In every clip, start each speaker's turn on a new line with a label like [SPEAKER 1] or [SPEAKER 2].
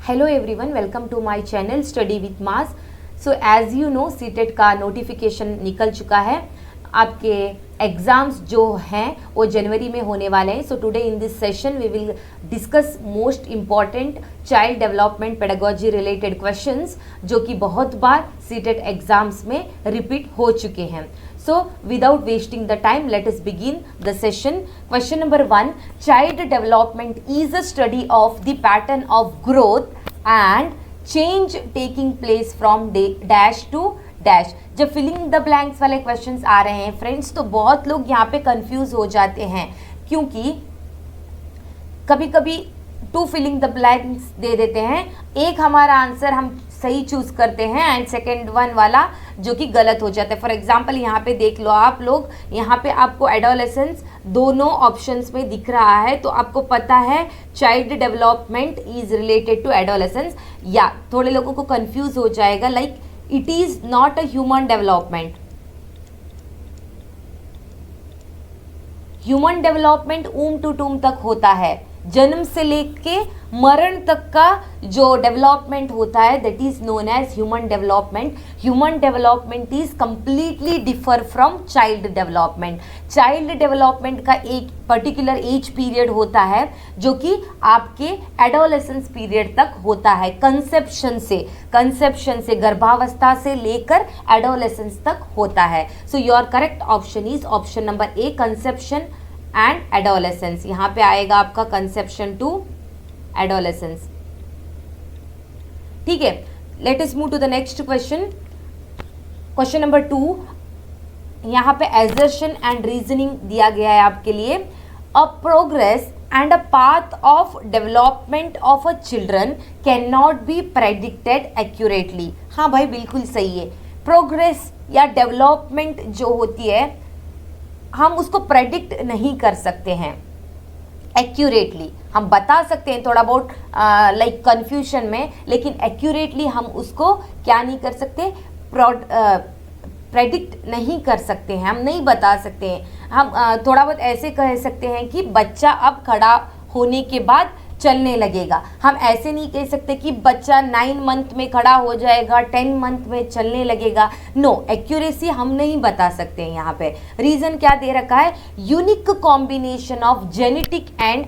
[SPEAKER 1] Hello everyone, welcome to my channel study with Mas. So as you know CTET का notification निकल चुका है। आपके एग्ज़ाम्स जो हैं वो जनवरी में होने वाले हैं। So today in this session we will discuss most important child development pedagogy related questions जो कि बहुत बार सीटेट एग्ज़ाम्स में रिपीट हो चुके हैं। So without wasting the time, let us begin the session. Question number 1, child development is a study of the pattern of growth and change taking place from dash to dash. जब filling the blanks वाले questions आ रहे हैं friends, तो बहुत लोग यहाँ पे confuse हो जाते हैं, क्योंकि कभी कभी टू फिलिंग द ब्लैंक्स दे देते हैं। एक हमारा आंसर हम सही चूज करते हैं एंड सेकेंड वन वाला जो कि गलत हो जाता है। फॉर एग्जाम्पल यहाँ पे देख लो आप लोग, यहाँ पे आपको एडोलेसेंस दोनों ऑप्शंस में दिख रहा है, तो आपको पता है child development is related to adolescence. या थोड़े लोगों को कंफ्यूज हो जाएगा, like it is not a human development. Human development womb to tomb तक होता है, जन्म से लेके मरण तक का जो डेवलपमेंट होता है that is known as human development. Human development is completely differ from child development. Child development का एक पर्टिकुलर एज पीरियड होता है जो कि आपके एडोलेसेंस पीरियड तक होता है, कंसेप्शन से गर्भावस्था से लेकर एडोलेसेंस तक होता है। So your correct option is option number A, conception and adolescence. यहाँ पे आएगा आपका कंसेप्शन टू एडोलेसेंस। ठीक है, let us move to the next question. Question number 2, यहाँ पे एजर्शन एंड रीजनिंग दिया गया है आपके लिए। A progress and a path of development of a children can not be predicted accurately. हाँ भाई, बिल्कुल सही है। प्रोग्रेस या डेवलपमेंट जो होती है हम उसको प्रेडिक्ट नहीं कर सकते हैं एक्यूरेटली। हम बता सकते हैं थोड़ा बहुत लाइक कन्फ्यूजन में, लेकिन एक्यूरेटली हम उसको क्या नहीं कर सकते, प्रेडिक्ट नहीं कर सकते हैं, हम नहीं बता सकते हैं। हम थोड़ा बहुत ऐसे कह सकते हैं कि बच्चा अब खड़ा होने के बाद चलने लगेगा। हम ऐसे नहीं कह सकते कि बच्चा 9 मंथ में खड़ा हो जाएगा, 10 मंथ में चलने लगेगा। नो, एक्यूरेसी हम नहीं बता सकते हैं। यहाँ पे रीजन क्या दे रखा है, unique combination of genetic and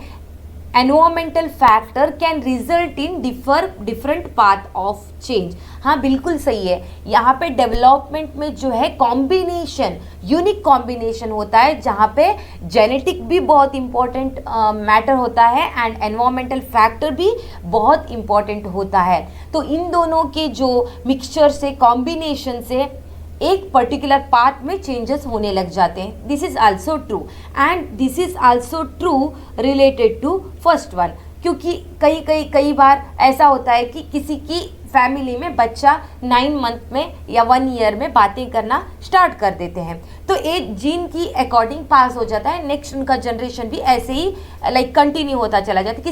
[SPEAKER 1] environmental factor can result in different path of change. हाँ बिल्कुल सही है। यहाँ पे डेवलपमेंट में जो है कॉम्बिनेशन, यूनिक कॉम्बिनेशन होता है, जहाँ पे जेनेटिक भी बहुत इंपॉर्टेंट मैटर होता है एंड एनवायरमेंटल फैक्टर भी बहुत इंपॉर्टेंट होता है। तो इन दोनों के जो मिक्सचर से, कॉम्बिनेशन से एक पर्टिकुलर पार्ट में चेंजेस होने लग जाते हैं। This is also true and this is also true related to first one, क्योंकि कई बार ऐसा होता है कि किसी की फैमिली में बच्चा 9 मंथ में या 1 ईयर में बातें करना स्टार्ट कर देते हैं, तो एक जीन की अकॉर्डिंग पास हो जाता है, नेक्स्ट उनका जनरेशन भी ऐसे ही लाइक कंटिन्यू होता चला जाता है।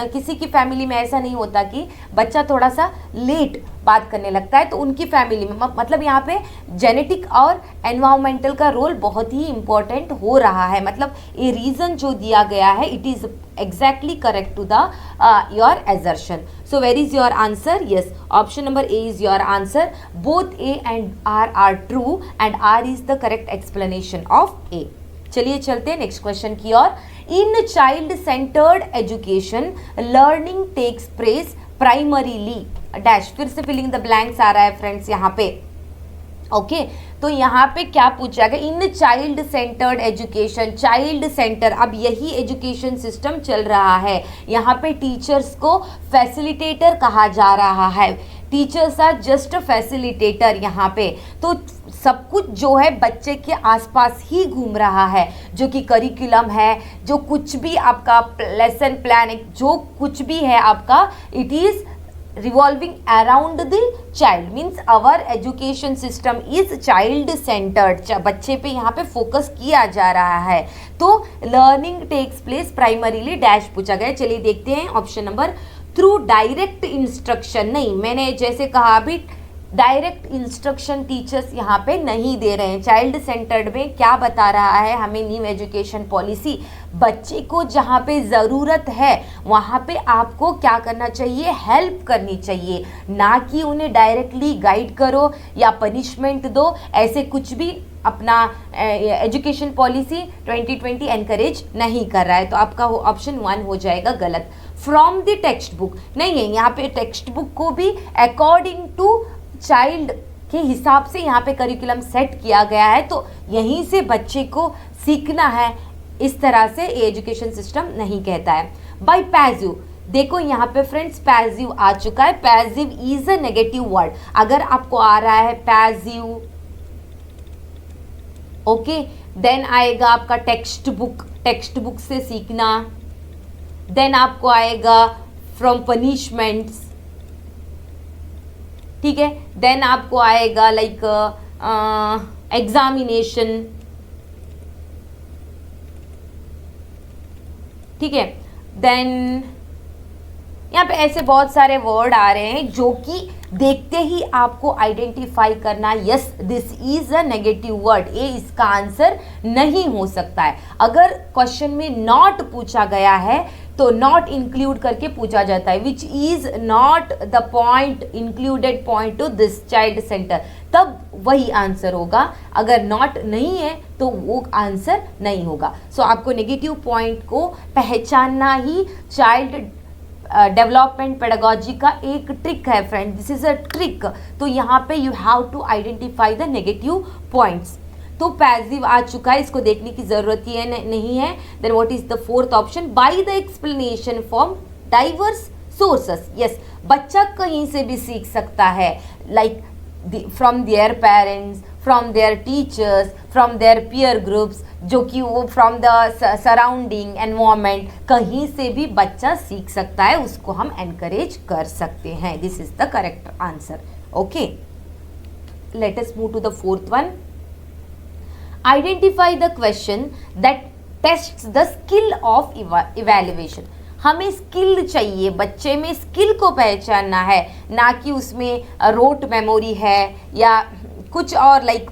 [SPEAKER 1] किसी की फैमिली में ऐसा नहीं होता कि बच्चा थोड़ा सा लेट बात करने लगता है, तो उनकी फैमिली में मतलब यहाँ पे जेनेटिक और एनवायरमेंटल का रोल बहुत ही इंपॉर्टेंट हो रहा है। मतलब ये रीज़न जो दिया गया है it is exactly correct to the your assertion. So where is your answer? Yes, option number A is your answer. Both A and R are true and R is the correct explanation of A. चलिए चलते हैं next question की ओर। In child centred education learning takes place primarily dash. फिर से filling the blanks आ रहा है friends यहाँ पे। ओके तो यहाँ पे क्या पूछा गया, इन child centred education. Child centre, अब यही एजुकेशन सिस्टम चल रहा है। यहाँ पे टीचर्स को फैसिलिटेटर कहा जा रहा है। टीचर्स आर जस्ट फैसिलिटेटर यहाँ पे। तो सब कुछ जो है बच्चे के आसपास ही घूम रहा है, जो कि करिकुलम है, जो कुछ भी आपका लेसन प्लान, जो कुछ भी है आपका, it is revolving around the child, means our education system is child centered। बच्चे पे यहाँ पे फोकस किया जा रहा है। तो learning takes place primarily dash पूछा गया। चलिए देखते हैं option number, through direct instruction. नहीं, मैंने जैसे कहा अभी डायरेक्ट इंस्ट्रक्शन टीचर्स यहाँ पे नहीं दे रहे हैं। चाइल्ड सेंटर्ड में क्या बता रहा है हमें न्यू एजुकेशन पॉलिसी, बच्चे को जहाँ पे ज़रूरत है वहाँ पे आपको क्या करना चाहिए, हेल्प करनी चाहिए, ना कि उन्हें डायरेक्टली गाइड करो या पनिशमेंट दो। ऐसे कुछ भी अपना एजुकेशन पॉलिसी 2020 एनकरेज नहीं कर रहा है। तो आपका ऑप्शन 1 हो जाएगा गलत। फ्रॉम द टेक्स्ट बुक नहीं है, यहाँ पे टेक्स्ट बुक को भी अकॉर्डिंग टू चाइल्ड के हिसाब से यहाँ पे करिकुलम सेट किया गया है, तो यहीं से बच्चे को सीखना है, इस तरह से एजुकेशन सिस्टम नहीं कहता है। बाय पैसिव, देखो यहाँ पे फ्रेंड्स पैसिव आ चुका है। Passive is a negative word. अगर आपको आ रहा है पैसिव, ओके, देन आएगा आपका टेक्स्ट बुक से सीखना, देन आपको आएगा फ्रॉम पनिशमेंट्स, ठीक है, देन आपको आएगा लाइक एग्जामिनेशन, ठीक है, देन यहाँ पे ऐसे बहुत सारे वर्ड आ रहे हैं जो कि देखते ही आपको आइडेंटिफाई करना, yes this is a negative word, ये इसका आंसर नहीं हो सकता है। अगर क्वेश्चन में नॉट पूछा गया है तो नॉट इंक्लूड करके पूछा जाता है, which is not the point included point two this child centre, तब वही आंसर होगा। अगर नॉट नहीं है तो वो आंसर नहीं होगा। सो आपको नेगेटिव पॉइंट को पहचानना ही चाइल्ड डेवलपमेंट पेडागोजी का एक ट्रिक है friend, this is a trick. तो यहाँ पे you have to identify the negative points. तो पैसिव आ चुका है, इसको देखने की जरूरत ही नहीं है। Then what is the fourth option, by the explanation from diverse sources. Yes, बच्चा कहीं से भी सीख सकता है, like from their parents, from their teachers, from their peer groups, जो कि वो फ्रॉम द सराउंडिंग एनवायरमेंट, कहीं से भी बच्चा सीख सकता है, उसको हम एनकरेज कर सकते हैं। This is the correct answer. Okay, let us move to the fourth one. Identify the question that tests the skill of evaluation. हमें स्किल चाहिए, बच्चे में स्किल को पहचानना है, ना कि उसमें रोट मेमोरी है या कुछ और, लाइक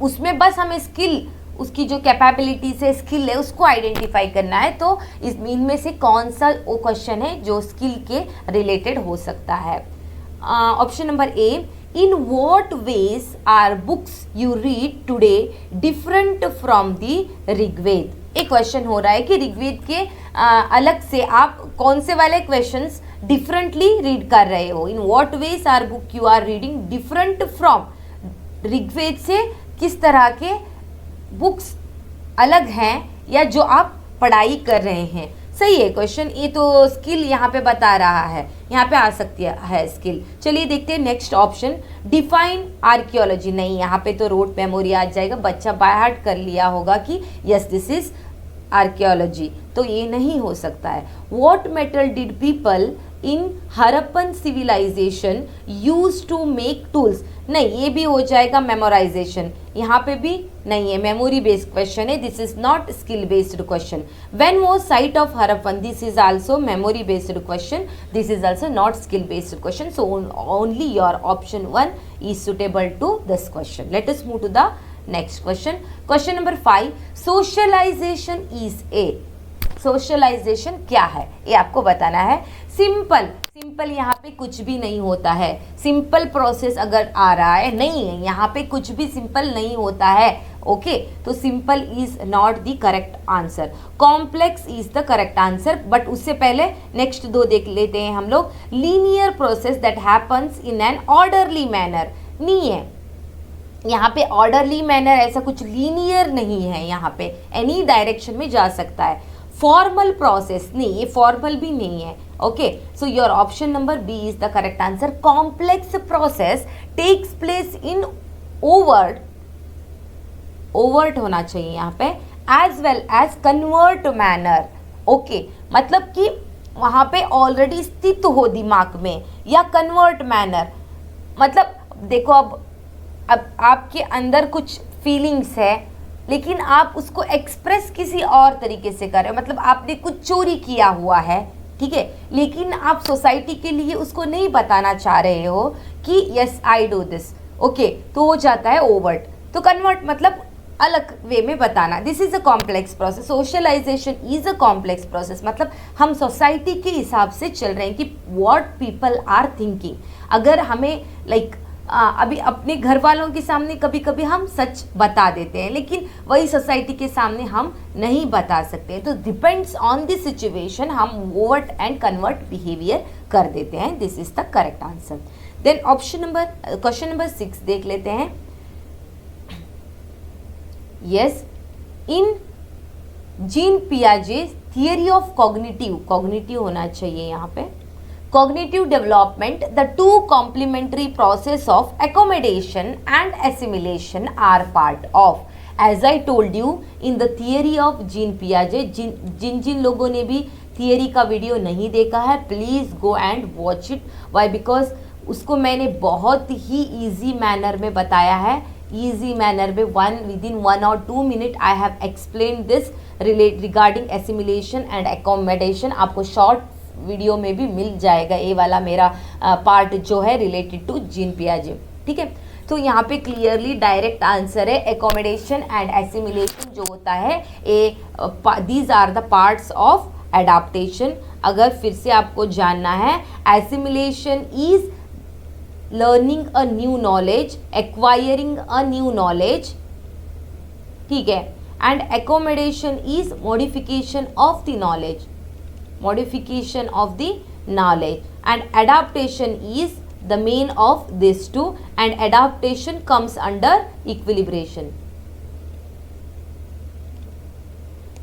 [SPEAKER 1] उसमें बस हमें स्किल, उसकी जो कैपेबिलिटी से स्किल है उसको आइडेंटिफाई करना है। तो इनमें से कौन सा वो क्वेश्चन है जो स्किल के रिलेटेड हो सकता है। Option number A, in what ways are books you read today different from the Rigveda. एक क्वेश्चन हो रहा है कि ऋग्वेद के अलग से आप कौन से वाले क्वेश्चंस डिफरेंटली रीड कर रहे हो। In what ways are book you are reading different from, Rigveda से किस तरह के बुक्स अलग हैं या जो आप पढ़ाई कर रहे हैं। सही है क्वेश्चन, ये तो स्किल यहाँ पे बता रहा है, यहाँ पे आ सकती है स्किल। चलिए देखते हैं नेक्स्ट ऑप्शन, डिफाइन आर्कियोलॉजी। नहीं, यहाँ पे तो रोट मेमोरी आ जाएगा, बच्चा बाय हार्ट कर लिया होगा कि यस दिस इज आर्कियोलॉजी, तो ये नहीं हो सकता है। What metal did people in Harappan civilization use to make tools. नहीं, ये भी हो जाएगा मेमोराइजेशन, यहाँ पे भी नहीं है, मेमोरी बेस्ड क्वेश्चन है, this is not skill based question. When was site of Harappan, this is also memory based question, this is also not skill based question. So only your option 1 is suitable to this question. Let us move to the next question. Question number 5, socialization is a. Socialization क्या है ये आपको बताना है। Simple यहाँ पे कुछ भी नहीं होता है। सिंपल प्रोसेस अगर आ रहा है, नहीं है यहाँ पे कुछ भी सिंपल नहीं होता है। ओके, तो simple is not the correct answer, complex is the correct answer. But उससे पहले नेक्स्ट 2 देख लेते हैं हम लोग। Linear process that happens in an orderly manner, नहीं है यहाँ पे ऑर्डरली मैनर, ऐसा कुछ लीनियर नहीं है, यहाँ पे एनी डायरेक्शन में जा सकता है। फॉर्मल प्रोसेस, नहीं ये फॉर्मल भी नहीं है। Okay, so your option number B is the correct answer. Complex process takes place in overt होना चाहिए यहाँ पे, as well as convert manner. Okay, मतलब कि वहाँ पे ऑलरेडी स्थित हो दिमाग में, या कन्वर्ट मैनर, मतलब देखो अब आपके अंदर कुछ फीलिंग्स है लेकिन आप उसको एक्सप्रेस किसी और तरीके से कर रहे हो, मतलब आपने कुछ चोरी किया हुआ है, ठीक है, लेकिन आप सोसाइटी के लिए उसको नहीं बताना चाह रहे हो कि yes I do this, okay, तो हो जाता है ओवर्ट। तो कन्वर्ट मतलब अलग वे में बताना। This is a complex process, socialization is a complex process, मतलब हम सोसाइटी के हिसाब से चल रहे हैं कि व्हाट पीपल आर थिंकिंग। अगर हमें लाइक अभी अपने घर वालों के सामने कभी कभी हम सच बता देते हैं, लेकिन वही सोसाइटी के सामने हम नहीं बता सकते, तो डिपेंड्स ऑन द सिचुएशन हम ओवर्ट एंड कन्वर्ट बिहेवियर कर देते हैं। This is the correct answer. Then question number 6 देख लेते हैं। यस, इन जीन पियाजे थियरी ऑफ कॉग्निटिव होना चाहिए यहाँ पे, cognitive development, the two complementary process of accommodation and assimilation are part of, as I told you in the theory of Jean Piaget। जिन लोगों ने भी थियरी का वीडियो नहीं देखा है, please go and watch it. Why? Because उसको मैंने बहुत ही ईजी मैनर में बताया है, ईजी मैनर में within 1 or 2 minute I have explain this regarding assimilation and accommodation. आपको शॉर्ट वीडियो में भी मिल जाएगा ये वाला मेरा पार्ट जो है रिलेटेड टू जीन पियाजे, ठीक है। तो यहाँ पे क्लियरली डायरेक्ट आंसर है एकोमोडेशन एंड एसिमिलेशन जो होता है, these are the parts of adaptation. अगर फिर से आपको जानना है, assimilation is learning a new knowledge, acquiring a new knowledge, ठीक है, and accommodation is modification of the knowledge, modification of the knowledge, and adaptation is the main of these two, and adaptation comes under equilibration।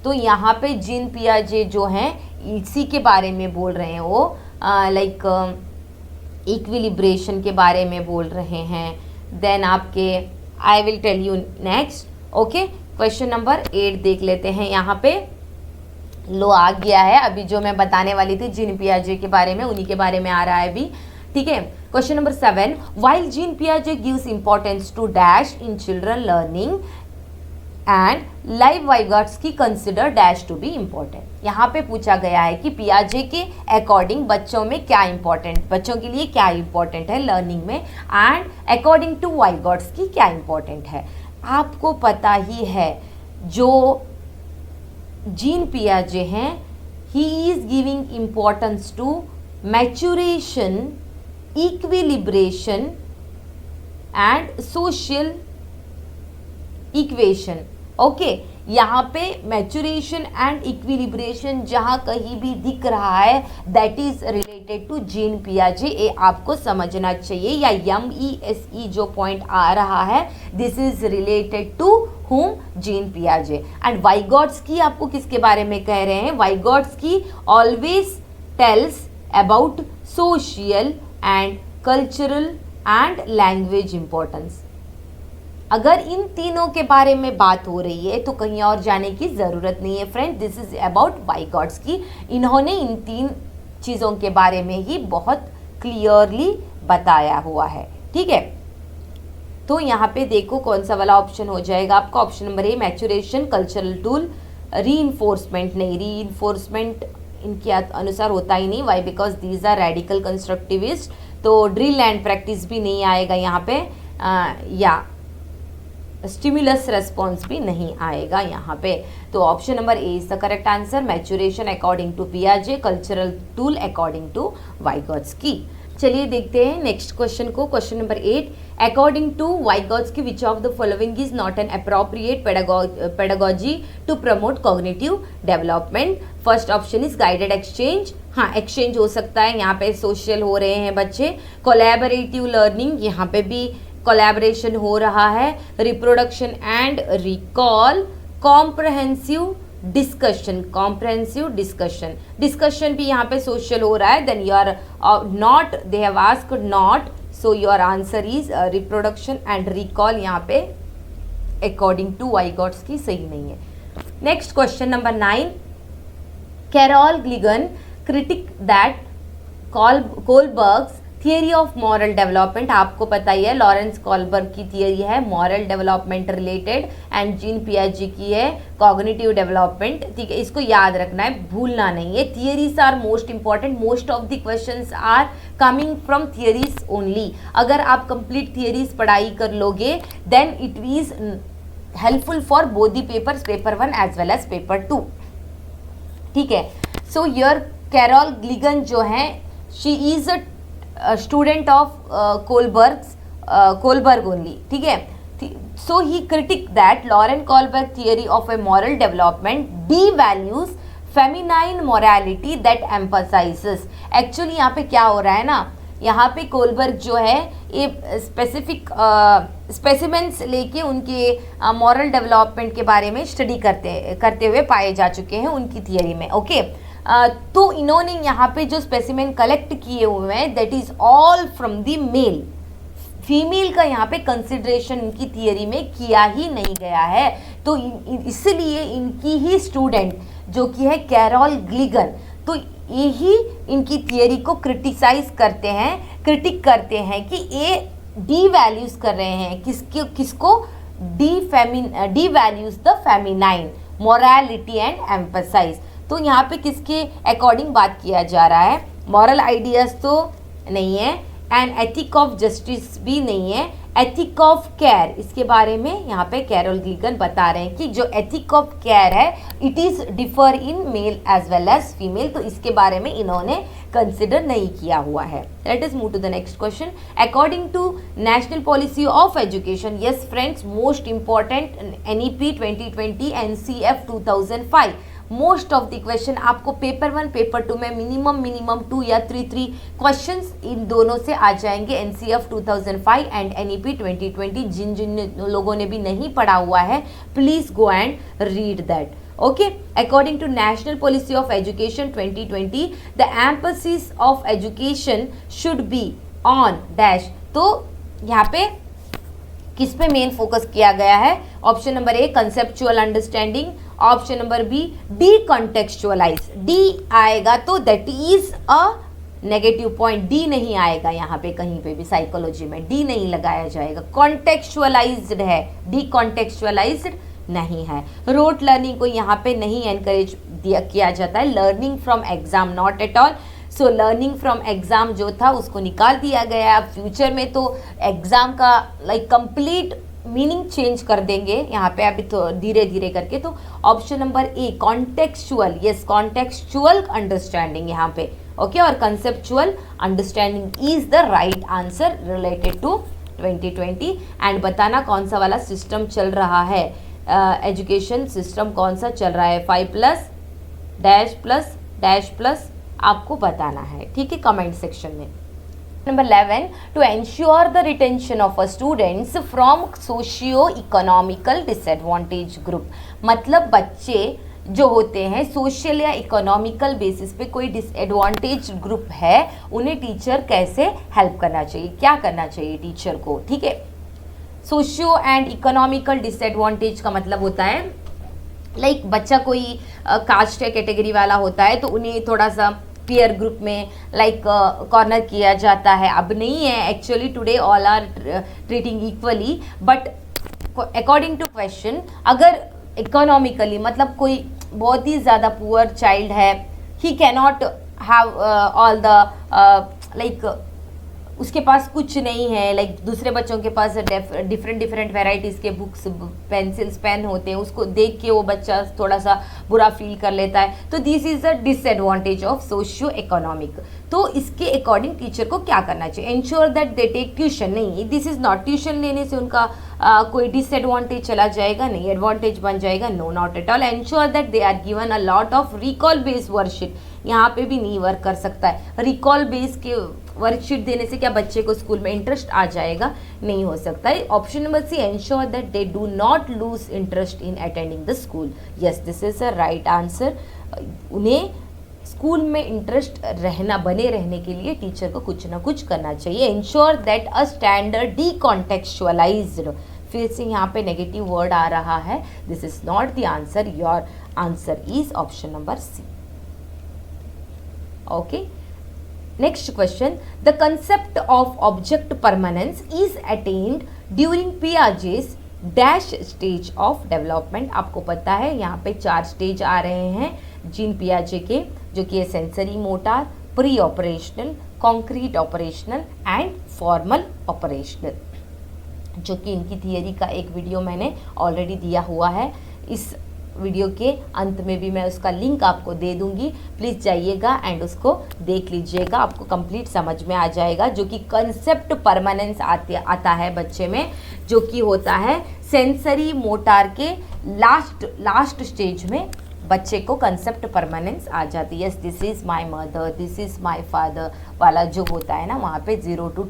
[SPEAKER 1] तो यहाँ पे gene पियाजे जो हैं इसी के बारे में बोल रहे हैं, वो लाइक इक्विलिब्रेशन के बारे में बोल रहे हैं। देन आपके I will tell you next, okay. Question number 8 देख लेते हैं। यहाँ पे लो आ गया है, अभी जो मैं बताने वाली थी जीन पियाजे के बारे में, उन्हीं के बारे में आ रहा है अभी, ठीक है। क्वेश्चन नंबर 7, व्हाइल जीन पियाजे gives importance to dash in children learning and Lev Vygotsky consider dash to be important. यहाँ पे पूछा गया है कि पियाजे के अकॉर्डिंग बच्चों में क्या इंपॉर्टेंट, बच्चों के लिए क्या इंपॉर्टेंट है लर्निंग में, एंड अकॉर्डिंग टू वाइगार्ड्सकी क्या इंपॉर्टेंट है। आपको पता ही है जो जीन पियाजे हैं, he is giving importance to maturation, equilibration and social equation, okay. यहाँ पे मैच्योरेशन एंड इक्विलिब्रेशन जहाँ कहीं भी दिख रहा है that is related to Jean पियाजे, ये आपको समझना चाहिए। या MESE जो पॉइंट आ रहा है, this is related to whom? Jean पियाजे। एंड वाइगॉट्स्की आपको किसके बारे में कह रहे हैं? Vygotsky always tells about social and cultural and language importance. अगर इन तीनों के बारे में बात हो रही है तो कहीं और जाने की ज़रूरत नहीं है फ्रेंड, दिस इज अबाउट वाइगॉट्स्की। इन्होंने इन 3 चीज़ों के बारे में ही बहुत क्लियरली बताया हुआ है, ठीक है। तो यहाँ पे देखो कौन सा वाला ऑप्शन हो जाएगा आपका, option number A maturation, cultural tool, reinforcement नहीं, रीइंफोर्समेंट इनके अनुसार होता ही नहीं। Why? Because these are radical constructivist, तो ड्रिल एंड प्रैक्टिस भी नहीं आएगा यहाँ पे, या स्टिमुलस रेस्पॉन्स भी नहीं आएगा यहाँ पे। तो option number A is the correct answer, maturation according to पियाजे, cultural tool according to Vygotsky. चलिए देखते हैं नेक्स्ट क्वेश्चन को। Question number 8, according to Vygotsky which of the following is not an appropriate pedagogy to promote cognitive development. First option is guided exchange, हाँ exchange हो सकता है, यहाँ पे सोशल हो रहे हैं बच्चे। कोलैबोरेटिव लर्निंग, यहाँ पे भी कोलैबोरेशन हो रहा है। Reproduction and recall, comprehensive discussion, discussion भी यहाँ पे सोशल हो रहा है। Then you are not, they have asked not, so your answer is reproduction and recall, यहाँ पे अकॉर्डिंग टू वाइगॉट्स्की सही नहीं है। Next question number 9, Carol Gilligan critic that Kohlberg's theory of moral development आपको पता ही है, लॉरेंस कॉलबर्ग की थियरी है moral development related, and Jean पियाजे की है कॉग्निटिव डेवलपमेंट। ठीक है, इसको याद रखना है, भूलना नहीं है। Theories are most important, most of the questions are coming from theories only. अगर आप कंप्लीट थियरीज पढ़ाई कर लोगे then it is helpful for both the papers, paper 1 as well as paper 2। ठीक है, सो योर कैरोल ग्लिगन जो है, she is a student of Kohlberg only. ठीक है, so he critic that Lawrence Kohlberg theory of a moral development devalues feminine morality that emphasises. Actually यहाँ पे क्या हो रहा है ना, यहाँ पे कोलबर्ग जो है ये स्पेसिफिक स्पेसिमेंट्स लेके उनके मॉरल डेवलपमेंट के बारे में स्टडी करते हुए पाए जा चुके हैं उनकी थियरी में। ओके, तो इन्होंने यहाँ पे जो स्पेसिमेन कलेक्ट किए हुए हैं that is all from the male, female का यहाँ पे कंसिडरेशन इनकी थियरी में किया ही नहीं गया है। तो इसलिए इनकी ही स्टूडेंट जो कि है कैरोल ग्लिगन, तो यही इनकी थियरी को क्रिटिसाइज करते हैं, क्रिटिक करते हैं कि ये डी वैल्यूज कर रहे हैं किसको, D values the feminine morality and emphasize. तो यहाँ पे किसके अकॉर्डिंग बात किया जा रहा है, मॉरल आइडियाज तो नहीं है, एंड एथिक ऑफ जस्टिस भी नहीं है, एथिक ऑफ केयर, इसके बारे में यहाँ पे कैरोल ग्लिगन बता रहे हैं कि जो एथिक ऑफ केयर है it is differ in male as well as female, तो इसके बारे में इन्होंने कंसिडर नहीं किया हुआ है। Let us move to the next question. According to national policy of education, yes friends, most important NEP 2020 NCF 2005, most of the question आपको पेपर 1 पेपर 2 में मिनिमम 2 या 3 क्वेश्चंस इन दोनों से आ जाएंगे। NCF 2005 एंड NEP 2020, जिन लोगों ने भी नहीं पढ़ा हुआ है please go and read that. Okay, according to national policy of education 2020, the emphasis of education should be on dash, तो यहाँ पे किस पे मेन फोकस किया गया है? Option number A conceptual understanding, option number B decontextualize. De आएगा तो that is a negative point, de नहीं आएगा यहाँ पे कहीं पे भी, साइकोलॉजी में डी नहीं लगाया जाएगा। कॉन्टेक्चुअलाइज्ड है, डी कॉन्टेक्चुअलाइज्ड नहीं है। रोट लर्निंग को यहाँ पे नहीं एनकरेज किया जाता है, learning from exam not at all. So learning from exam जो था उसको निकाल दिया गया। अब फ्यूचर में तो एग्जाम का लाइक कंप्लीट मीनिंग चेंज कर देंगे यहाँ पे अभी तो धीरे धीरे करके। तो option number A contextual, yes contextual understanding यहाँ पे, ओके, और conceptual understanding is the right answer related to 2020। And बताना कौन सा वाला सिस्टम चल रहा है, एजुकेशन सिस्टम कौन सा चल रहा है, 5+ डैश प्लस डैश प्लस, आपको बताना है, ठीक है, कमेंट सेक्शन में। Number 11, to ensure the retention of a students from socio economical disadvantage group, मतलब बच्चे जो होते हैं सोशल या इकोनॉमिकल बेसिस पे कोई डिसएडवांटेज ग्रुप है, उन्हें टीचर कैसे हेल्प करना चाहिए, क्या करना चाहिए टीचर को, ठीक है। सोशियो एंड इकोनॉमिकल डिसएडवांटेज का मतलब होता है लाइक बच्चा कोई कास्ट या कैटेगरी वाला होता है तो उन्हें थोड़ा सा पीयर ग्रुप में लाइक कॉर्नर किया जाता है। अब नहीं है, actually today all are treating equally, but according to question अगर इकोनॉमिकली मतलब कोई बहुत ही ज़्यादा पुअर चाइल्ड है, he can not have all the like उसके पास कुछ नहीं है, लाइक दूसरे बच्चों के पास डिफरेंट वेराइटीज़ के बुक्स पेंसिल्स पेन होते हैं, उसको देख के वो बच्चा थोड़ा सा बुरा फील कर लेता है, तो this is a disadvantage of socio economic. तो इसके अकॉर्डिंग टीचर को क्या करना चाहिए, ensure that they take tuition, नहीं दिस इज़ नॉट, ट्यूशन लेने से उनका कोई डिसएडवांटेज चला जाएगा, नहीं एडवांटेज बन जाएगा, no not at all. Ensure that they are given a lot of recall based worksheet, यहाँ पे भी नहीं वर्क कर सकता है। रिकॉल बेस के वर्कशीट देने से क्या बच्चे को स्कूल में इंटरेस्ट आ जाएगा, नहीं हो सकता है। Option number C, ensure that they do not lose interest in attending the school, yes this is a right answer. उन्हें स्कूल में इंटरेस्ट बने रहने के लिए टीचर को कुछ ना कुछ करना चाहिए। Ensure that a standard decontextualized, फिर से यहाँ पे नेगेटिव वर्ड आ रहा है, this is not the answer, your answer is option number C, okay. Next question, the concept of object permanence is attained during Piaget's dash stage of development. आपको पता है यहाँ पे 4 स्टेज आ रहे हैं जीन पियाजे के, जो कि है sensory motor, pre operational, concrete operational and formal operational, जो कि इनकी थियरी का एक वीडियो मैंने ऑलरेडी दिया हुआ है। इस वीडियो के अंत में भी मैं उसका लिंक आपको दे दूंगी, प्लीज़ जाइएगा एंड उसको देख लीजिएगा, आपको कंप्लीट समझ में आ जाएगा। जो कि कंसेप्ट परमानेंस आता है बच्चे में, जो कि होता है सेंसरी मोटार के लास्ट स्टेज में बच्चे को कंसेप्ट परमानेंस आ जाती है। Yes, this is my mother, this is my father वाला जो होता है ना, वहाँ पे 0 to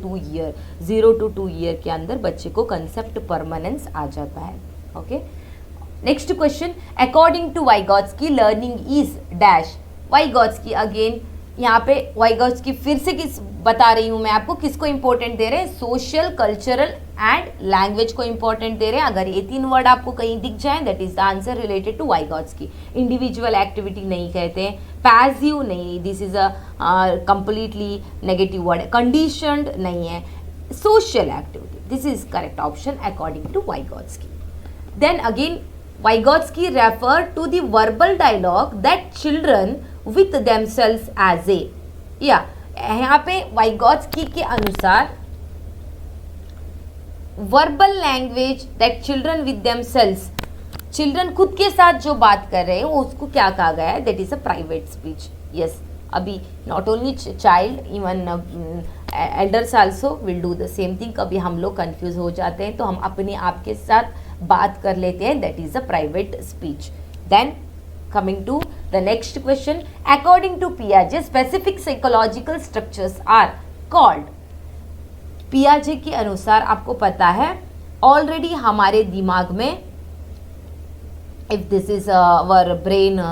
[SPEAKER 1] 2 ईयर के अंदर बच्चे को कंसेप्ट परमानेंस आ जाता है। Okay, next question, according to Vygotsky learning is dash. Vygotsky again यहाँ पे वाइगॉट्स्की फिर से किस बता रही हूँ मैं आपको, किसको इंपॉर्टेंट दे रहे हैं, सोशल, कल्चरल एंड लैंग्वेज को इंपॉर्टेंट दे रहे हैं। अगर ये 3 वर्ड आपको कहीं दिख जाए, that is the answer related to Vygotsky. Individual activity नहीं कहते हैं, पैसिव नहीं, this is a completely negative word, conditioned नहीं है, social activity, this is correct option according to Vygotsky. Then again Vygotsky referred to the verbal dialogue that children with themselves as a, या यहाँ पे Vygotsky के अनुसार verbal language that children with themselves, children खुद के साथ जो बात कर रहे हैं वो उसको क्या कहा गया है, that is a private speech. Yes, अभी not only child, even elders also will do the same thing. कभी हम लोग कंफ्यूज हो जाते हैं तो हम अपने आप के साथ बात कर लेते हैं, that is a private speech. Then coming to the next question, according to पियाजे specific psychological structures are called. पियाजे के अनुसार आपको पता है ऑलरेडी हमारे दिमाग में, if this is our brain,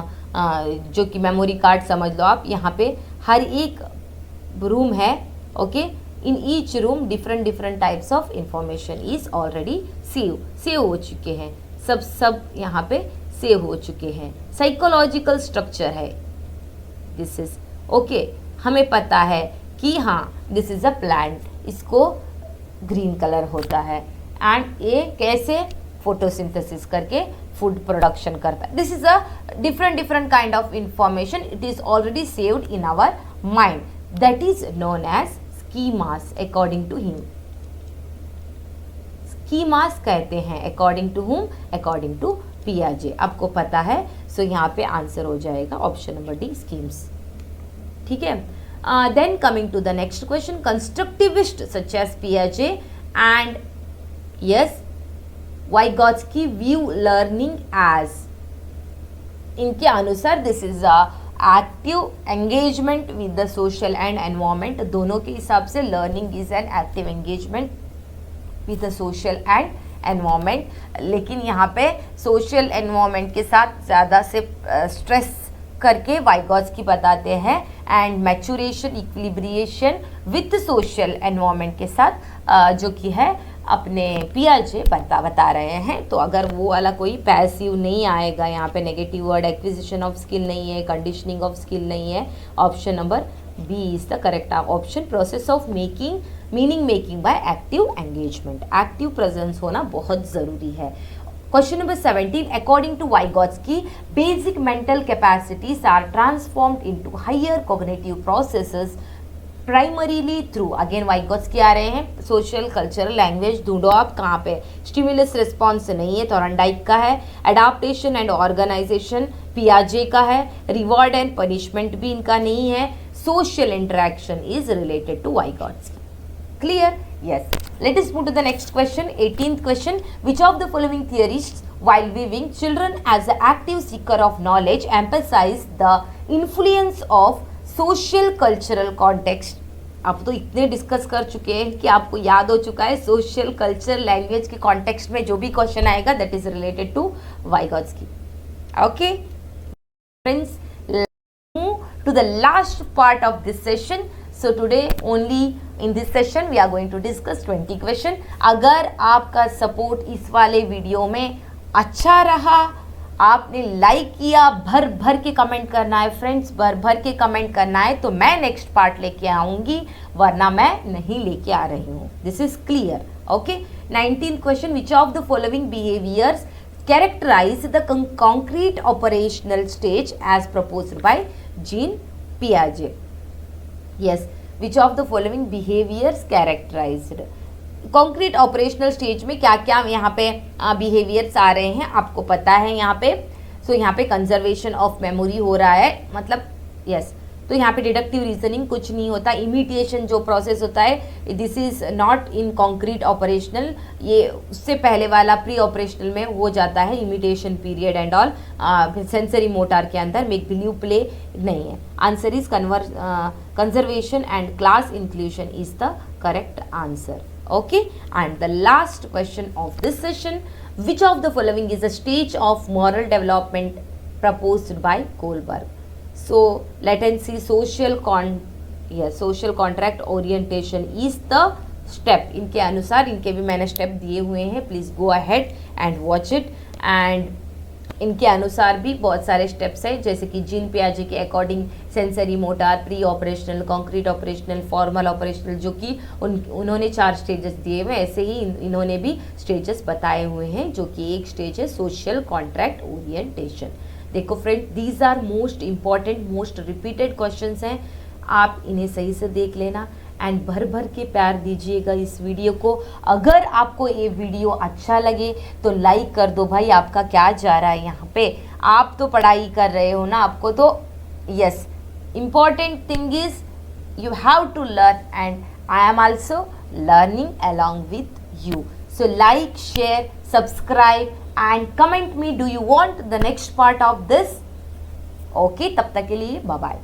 [SPEAKER 1] जो कि मेमोरी कार्ड समझ लो आप, यहाँ पे हर एक रूम है। Okay, in each room different types of information is already save हो चुके हैं, सब यहाँ पे सेव हो चुके हैं। साइकोलॉजिकल स्ट्रक्चर है दिस इज ओके। हमें पता है कि हाँ दिस इज अ प्लांट, इसको ग्रीन कलर होता है एंड ये कैसे फोटोसिंथेसिस करके फूड प्रोडक्शन करता है। This is a different kind of information, it is already saved in our mind, that is known as schemas according to him. Schemas कहते हैं according to whom, according to पियाजे। आपको पता है, सो यहाँ पे आंसर हो जाएगा ऑप्शन नंबर डी, स्कीम्स। ठीक है, then coming to the next question, constructivist such as पियाजे and yes Vygotsky view learning as. इनके अनुसार this is a active engagement with the social and environment. दोनों के हिसाब से learning is an active engagement with the social and environment, लेकिन यहाँ पे सोशल एनवायरमेंट के साथ ज़्यादा से स्ट्रेस करके वाइगॉट्स्की बताते हैं and maturation equilibration with social environment के साथ जो कि है अपने पियाजे बता रहे हैं। तो अगर वो वाला कोई पैसिव नहीं आएगा, यहाँ पे negative word, acquisition of skill नहीं है, कंडीशनिंग ऑफ स्किल नहीं है, option number B is the correct option. Process of meaning making by active engagement, active presence होना बहुत ज़रूरी है। Question number 17, according to Vygotsky basic mental capacities are transformed into higher cognitive processes primarily through, again Vygotsky आ रहे हैं, social, cultural, language ढूंढो आप कहाँ पे, स्टिमुलस रिस्पॉन्स नहीं है, थॉर्नडाइक का है, अडाप्टेशन एंड ऑर्गेनाइजेशन पियाजे का है, रिवॉर्ड एंड पनिशमेंट भी इनका नहीं है, social interaction is related to Vygotsky. Clear? Yes. Let us move to the next question. 18th question. Which of the following theorists, while viewing children as an active seeker of knowledge, emphasize the influence of social cultural context? आप तो इतने discuss कर चुके हैं कि आपको याद हो चुका है सोशल, कल्चर, लैंग्वेज के कॉन्टेक्स्ट में जो भी क्वेश्चन आएगा that is related to Vygotsky. Okay friends, move to the last part of this session. So today only in this session we are going to discuss 20 question. अगर आपका support इस वाले video में अच्छा रहा, आपने लाइक किया, भर भर के कमेंट करना है फ्रेंड्स, भर भर के कमेंट करना है तो मैं नेक्स्ट पार्ट लेके आऊंगी, वरना मैं नहीं लेके आ रही हूँ। This is clear, okay. 19th question, which of the following behaviours characterize the concrete operational stage as proposed by Jean Piaget? Yes, which of the following behaviors characterized? Concrete operational stage में क्या क्या यहाँ पे behaviours आ रहे हैं आपको पता है यहाँ पे। सो यहाँ पे कंजर्वेशन ऑफ मेमोरी हो रहा है, मतलब यस। तो यहाँ पे डिडक्टिव रीजनिंग कुछ नहीं होता, इमिटेशन जो प्रोसेस होता है this is not in concrete operational, ये उससे पहले वाला प्री ऑपरेशनल में हो जाता है, imitation period and all. Sensory motor के अंदर मेक बिलीव प्ले नहीं है। Answer is conservation and class inclusion is the correct answer, okay. And the last question of this session, which of the following is a stage of moral development proposed by Kohlberg? So let us see, social contract orientation is the step। इनके अनुसार, इनके भी मैंने step दिए हुए हैं, please go ahead and watch it. And इनके अनुसार भी बहुत सारे स्टेप्स हैं, जैसे कि जीन पियाजे के according sensory motor, pre operational, concrete operational, formal operational, जो कि उन्होंने 4 स्टेजेस दिए हुए, ऐसे ही इन्होंने भी स्टेजेस बताए हुए हैं, जो कि एक स्टेज है सोशल कॉन्ट्रैक्ट ओरिएंटेशन। देखो friend, these are most important, most repeated questions हैं, आप इन्हें सही से देख लेना एंड भर भर के प्यार दीजिएगा इस वीडियो को। अगर आपको ये वीडियो अच्छा लगे तो लाइक कर दो भाई, आपका क्या जा रहा है यहाँ पे, आप तो पढ़ाई कर रहे हो ना, आपको तो yes, important thing is you have to learn and I am also learning along with you. So like, share, subscribe and comment me, do you want the next part of this? Okay, तब तक के लिए bye bye.